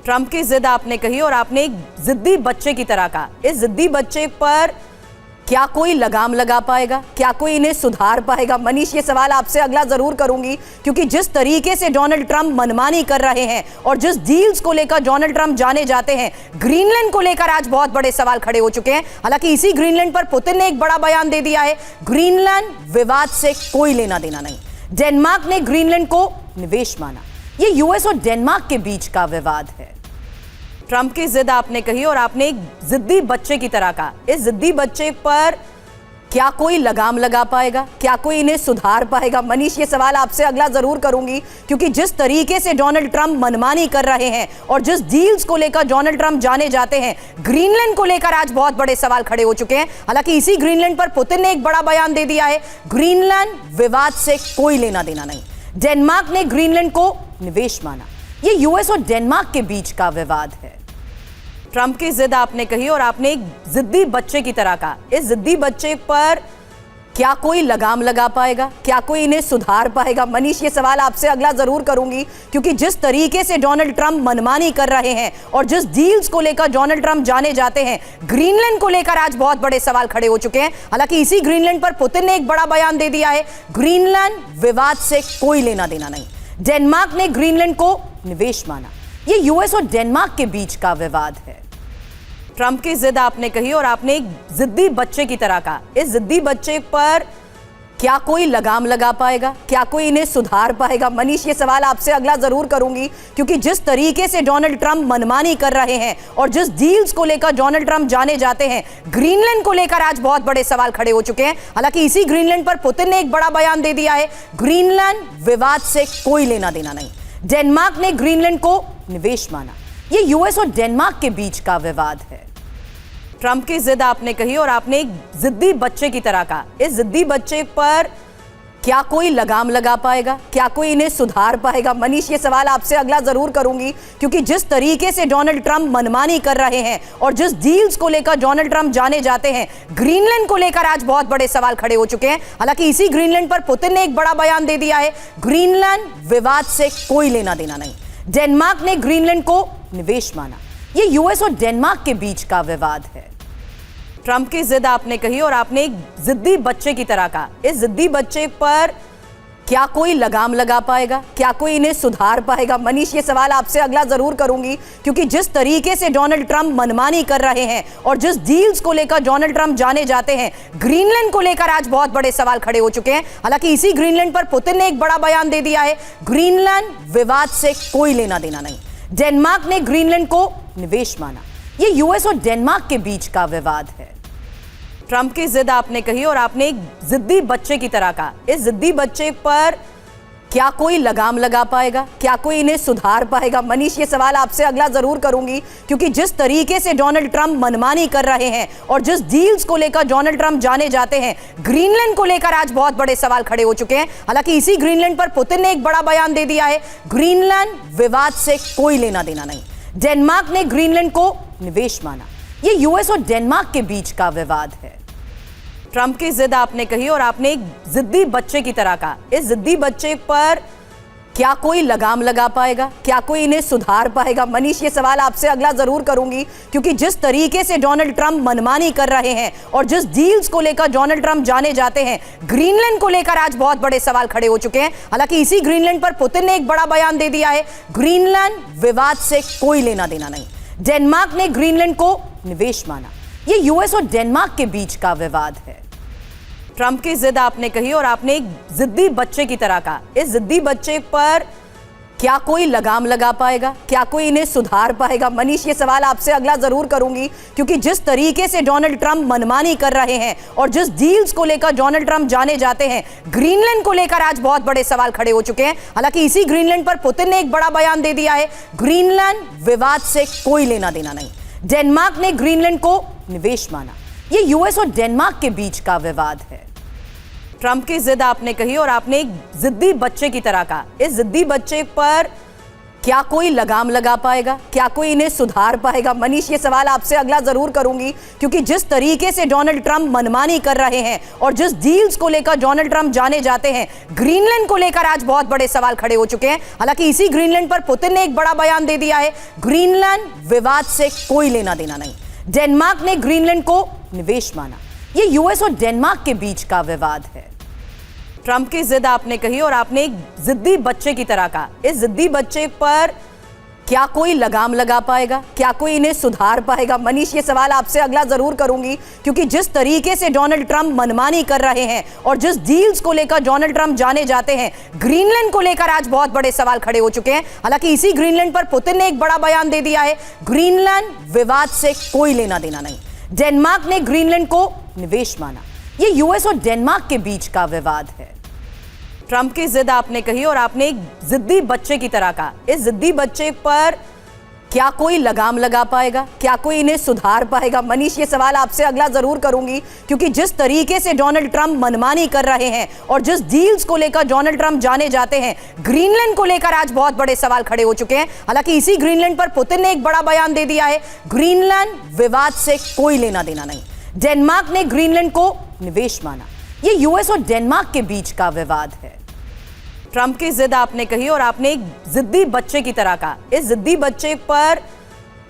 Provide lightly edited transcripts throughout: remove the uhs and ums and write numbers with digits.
Trump की जिद आपने कही और आपने एक जिद्दी बच्चे की तरह कहा। इस जिद्दी बच्चे पर क्या कोई लगाम लगा पाएगा? क्या कोई इन्हें सुधार पाएगा? मनीष, ये सवाल आपसे अगला जरूर करूंगी, क्योंकि जिस तरीके से डोनाल्ड ट्रंप मनमानी कर रहे हैं और जिस डील्स को लेकर डोनाल्ड ट्रंप जाने जाते हैं, ग्रीनलैंड को लेकर आज बहुत बड़े सवाल खड़े हो चुके हैं। हालांकि इसी ग्रीनलैंड पर पुतिन ने एक बड़ा बयान दे दिया है, ग्रीनलैंड विवाद से कोई लेना देना नहीं। डेनमार्क ने ग्रीनलैंड को निवेश माना। ये यूएस और डेनमार्क के बीच का विवाद है। ट्रंप की जिद आपने कही और आपने एक जिद्दी बच्चे की तरह कहा। इस जिद्दी बच्चे पर क्या कोई लगाम लगा पाएगा? क्या कोई इन्हें सुधार पाएगा? मनीष, ये सवाल आपसे अगला जरूर करूंगी, क्योंकि जिस तरीके से डोनाल्ड ट्रंप मनमानी कर रहे हैं और जिस डील्स को लेकर डोनाल्ड ट्रंप जाने जाते हैं, ग्रीनलैंड को लेकर आज बहुत बड़े सवाल खड़े हो चुके हैं। हालांकि इसी ग्रीनलैंड पर पुतिन ने एक बड़ा बयान दे दिया है, ग्रीनलैंड विवाद से कोई लेना देना नहीं। डेनमार्क ने ग्रीनलैंड को निवेश माना। ये यूएस और डेनमार्क के बीच का विवाद है। ट्रंप की जिद आपने कही और आपने एक जिद्दी बच्चे की तरह कहा। इस जिद्दी बच्चे पर क्या कोई लगाम लगा पाएगा? क्या कोई इन्हें सुधार पाएगा? मनीष, ये सवाल आपसे अगला जरूर करूंगी, क्योंकि जिस तरीके से डोनाल्ड ट्रंप मनमानी कर रहे हैं और जिस डील्स को लेकर डोनाल्ड ट्रंप जाने जाते हैं, ग्रीनलैंड को लेकर आज बहुत बड़े सवाल खड़े हो चुके हैं। हालांकि इसी ग्रीनलैंड पर पुतिन ने एक बड़ा बयान दे दिया है, ग्रीनलैंड विवाद से कोई लेना देना नहीं। डेनमार्क ने ग्रीनलैंड को निवेश माना। ये यूएस और डेनमार्क के बीच का विवाद है। ट्रंप की जिद आपने कही और आपने एक जिद्दी बच्चे की तरह कहा। इस जिद्दी बच्चे पर क्या कोई लगाम लगा पाएगा? क्या कोई इन्हें सुधार पाएगा? मनीष, ये सवाल आपसे अगला जरूर करूंगी, क्योंकि जिस तरीके से डोनाल्ड ट्रंप मनमानी कर रहे हैं और जिस डील्स को लेकर डोनाल्ड ट्रंप जाने जाते हैं, ग्रीनलैंड को लेकर आज बहुत बड़े सवाल खड़े हो चुके हैं। हालांकि इसी ग्रीनलैंड पर पुतिन ने एक बड़ा बयान दे दिया है, ग्रीनलैंड विवाद से कोई लेना देना नहीं। डेनमार्क ने ग्रीनलैंड को निवेश माना। ये यूएस और डेनमार्क के बीच का विवाद है। ट्रंप की जिद आपने कही और आपने एक जिद्दी बच्चे की तरह कहा। इस जिद्दी बच्चे पर क्या कोई लगाम लगा पाएगा? क्या कोई इन्हें सुधार पाएगा? मनीष, ये सवाल आपसे अगला जरूर करूंगी, क्योंकि जिस तरीके से डोनाल्ड ट्रंप मनमानी कर रहे हैं और जिस डील्स को लेकर डोनाल्ड ट्रंप जाने जाते हैं, ग्रीनलैंड को लेकर आज बहुत बड़े सवाल खड़े हो चुके हैं। हालांकि इसी ग्रीनलैंड पर पुतिन ने एक बड़ा बयान दे दिया है, ग्रीनलैंड विवाद से कोई लेना देना नहीं। डेनमार्क ने ग्रीनलैंड को निवेश माना। ये यूएस और डेनमार्क के बीच का विवाद है। ट्रंप की जिद आपने कही और आपने एक जिद्दी बच्चे की तरह कहा। इस जिद्दी बच्चे पर क्या कोई लगाम लगा पाएगा? क्या कोई इन्हें सुधार पाएगा? मनीष, ये सवाल आपसे अगला जरूर करूंगी, क्योंकि जिस तरीके से डोनाल्ड ट्रंप मनमानी कर रहे हैं और जिस डील्स को लेकर डोनाल्ड ट्रंप जाने जाते हैं, ग्रीनलैंड को लेकर आज बहुत बड़े सवाल खड़े हो चुके हैं। हालांकि इसी ग्रीनलैंड पर पुतिन ने एक बड़ा बयान दे दिया है, ग्रीनलैंड विवाद से कोई लेना देना नहीं। डेनमार्क ने ग्रीनलैंड को निवेश माना। ये यूएस और डेनमार्क के बीच का विवाद है। ट्रंप की जिद आपने कही और आपने एक जिद्दी बच्चे की तरह कहा। इस जिद्दी बच्चे पर क्या कोई लगाम लगा पाएगा? क्या कोई इन्हें सुधार पाएगा? मनीष, ये सवाल आपसे अगला जरूर करूंगी, क्योंकि जिस तरीके से डोनाल्ड ट्रंप मनमानी कर रहे हैं और जिस डील्स को लेकर डोनाल्ड ट्रंप जाने जाते हैं, ग्रीनलैंड को लेकर आज बहुत बड़े सवाल खड़े हो चुके हैं। हालांकि इसी ग्रीनलैंड पर पुतिन ने एक बड़ा बयान दे दिया है, ग्रीनलैंड विवाद से कोई लेना देना नहीं। डेनमार्क ने ग्रीनलैंड को निवेश माना। ये यूएस और डेनमार्क के बीच का विवाद है। ट्रंप की जिद आपने कही और आपने एक जिद्दी बच्चे की तरह कहा। इस जिद्दी बच्चे पर क्या कोई लगाम लगा पाएगा? क्या कोई इन्हें सुधार पाएगा? मनीष, ये सवाल आपसे अगला जरूर करूंगी, क्योंकि जिस तरीके से डोनाल्ड ट्रंप मनमानी कर रहे हैं और जिस डील्स को लेकर डोनाल्ड ट्रंप जाने जाते हैं, ग्रीनलैंड को लेकर आज बहुत बड़े सवाल खड़े हो चुके हैं। हालांकि इसी ग्रीनलैंड पर पुतिन ने एक बड़ा बयान दे दिया है, ग्रीनलैंड विवाद से कोई लेना देना नहीं। डेनमार्क ने ग्रीनलैंड को निवेश माना। ये यूएस और डेनमार्क के बीच का विवाद है। ट्रंप की जिद आपने कही और आपने एक जिद्दी बच्चे की तरह कहा। इस जिद्दी बच्चे पर क्या कोई लगाम लगा पाएगा? क्या कोई इन्हें सुधार पाएगा? मनीष, ये सवाल आपसे अगला जरूर करूंगी, क्योंकि जिस तरीके से डोनाल्ड ट्रंप मनमानी कर रहे हैं और जिस डील्स को लेकर डोनाल्ड ट्रंप जाने जाते हैं, ग्रीनलैंड को लेकर आज बहुत बड़े सवाल खड़े हो चुके हैं। हालांकि इसी ग्रीनलैंड पर पुतिन ने एक बड़ा बयान दे दिया है, ग्रीनलैंड विवाद से कोई लेना देना नहीं। डेनमार्क ने ग्रीनलैंड को निवेश माना। ये यूएस और डेनमार्क के बीच का विवाद है। ट्रंप की जिद आपने कही और आपने एक जिद्दी बच्चे की तरह कहा। इस जिद्दी बच्चे पर क्या कोई लगाम लगा पाएगा? क्या कोई इन्हें सुधार पाएगा? मनीष, ये सवाल आपसे अगला जरूर करूंगी, क्योंकि जिस तरीके से डोनाल्ड ट्रंप मनमानी कर रहे हैं और जिस डील्स को लेकर डोनाल्ड ट्रंप जाने जाते हैं, ग्रीनलैंड को लेकर आज बहुत बड़े सवाल खड़े हो चुके हैं। हालांकि इसी ग्रीनलैंड पर पुतिन ने एक बड़ा बयान दे दिया है, ग्रीनलैंड विवाद से कोई लेना देना नहीं। डेनमार्क ने ग्रीनलैंड को निवेश माना। ये यूएस और डेनमार्क के बीच का विवाद है। ट्रंप की जिद आपने कही और आपने एक जिद्दी बच्चे की तरह कहा। इस जिद्दी बच्चे पर क्या कोई लगाम लगा पाएगा? क्या कोई इन्हें सुधार पाएगा? मनीष, ये सवाल आपसे अगला जरूर करूंगी, क्योंकि जिस तरीके से डोनाल्ड ट्रंप मनमानी कर रहे हैं और जिस डील्स को लेकर डोनाल्ड ट्रंप जाने जाते हैं, ग्रीनलैंड को लेकर आज बहुत बड़े सवाल खड़े हो चुके हैं। हालांकि इसी ग्रीनलैंड पर पुतिन ने एक बड़ा बयान दे दिया है, ग्रीनलैंड विवाद से कोई लेना देना नहीं। डेनमार्क ने ग्रीनलैंड को निवेश माना। ये यूएस और डेनमार्क के बीच का विवाद है। ट्रंप की जिद आपने कही और आपने एक जिद्दी बच्चे की तरह कहा। इस जिद्दी बच्चे पर क्या कोई लगाम लगा पाएगा? क्या कोई इन्हें सुधार पाएगा? मनीष, ये सवाल आपसे अगला जरूर करूंगी, क्योंकि जिस तरीके से डोनाल्ड ट्रंप मनमानी कर रहे हैं और जिस डील्स को लेकर डोनाल्ड ट्रंप जाने जाते हैं, ग्रीनलैंड को लेकर आज बहुत बड़े सवाल खड़े हो चुके हैं। हालांकि इसी ग्रीनलैंड पर पुतिन ने एक बड़ा बयान दे दिया है, ग्रीनलैंड विवाद से कोई लेना देना नहीं। डेनमार्क ने ग्रीनलैंड को निवेश माना। ये यूएस और डेनमार्क के बीच का विवाद है। ट्रंप की जिद आपने कही और आपने एक जिद्दी बच्चे की तरह कहा। इस जिद्दी बच्चे पर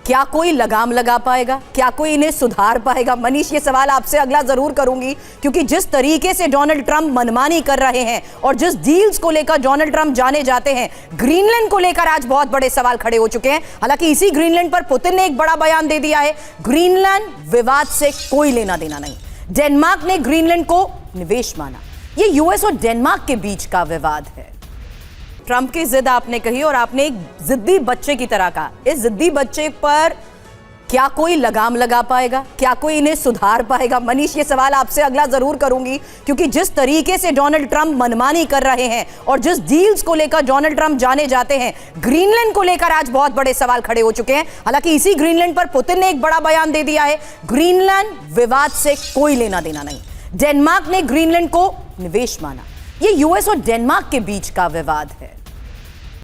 क्या कोई लगाम लगा पाएगा? क्या कोई इन्हें सुधार पाएगा? मनीष, ये सवाल आपसे अगला जरूर करूंगी, क्योंकि जिस तरीके से डोनाल्ड ट्रंप मनमानी कर रहे हैं और जिस डील्स को लेकर डोनाल्ड ट्रंप जाने जाते हैं, ग्रीनलैंड को लेकर आज बहुत बड़े सवाल खड़े हो चुके हैं। हालांकि इसी ग्रीनलैंड पर पुतिन ने एक बड़ा बयान दे दिया है, ग्रीनलैंड विवाद से कोई लेना देना नहीं। डेनमार्क ने ग्रीनलैंड को निवेश माना। ये यूएस और डेनमार्क के बीच का विवाद है। ट्रंप की जिद आपने कही और आपने एक जिद्दी बच्चे की तरह कहा। इस जिद्दी बच्चे पर क्या कोई लगाम लगा पाएगा? क्या कोई इन्हें सुधार पाएगा? मनीष, ये सवाल आपसे अगला जरूर करूंगी, क्योंकि जिस तरीके से डोनाल्ड ट्रंप मनमानी कर रहे हैं और जिस डील्स को लेकर डोनाल्ड ट्रंप जाने जाते हैं, ग्रीनलैंड को लेकर आज बहुत बड़े सवाल खड़े हो चुके हैं। हालांकि इसी ग्रीनलैंड पर पुतिन ने एक बड़ा बयान दे दिया है, ग्रीनलैंड विवाद से कोई लेना देना नहीं। डेनमार्क ने ग्रीनलैंड को निवेश माना। ये यूएस और डेनमार्क के बीच का विवाद है।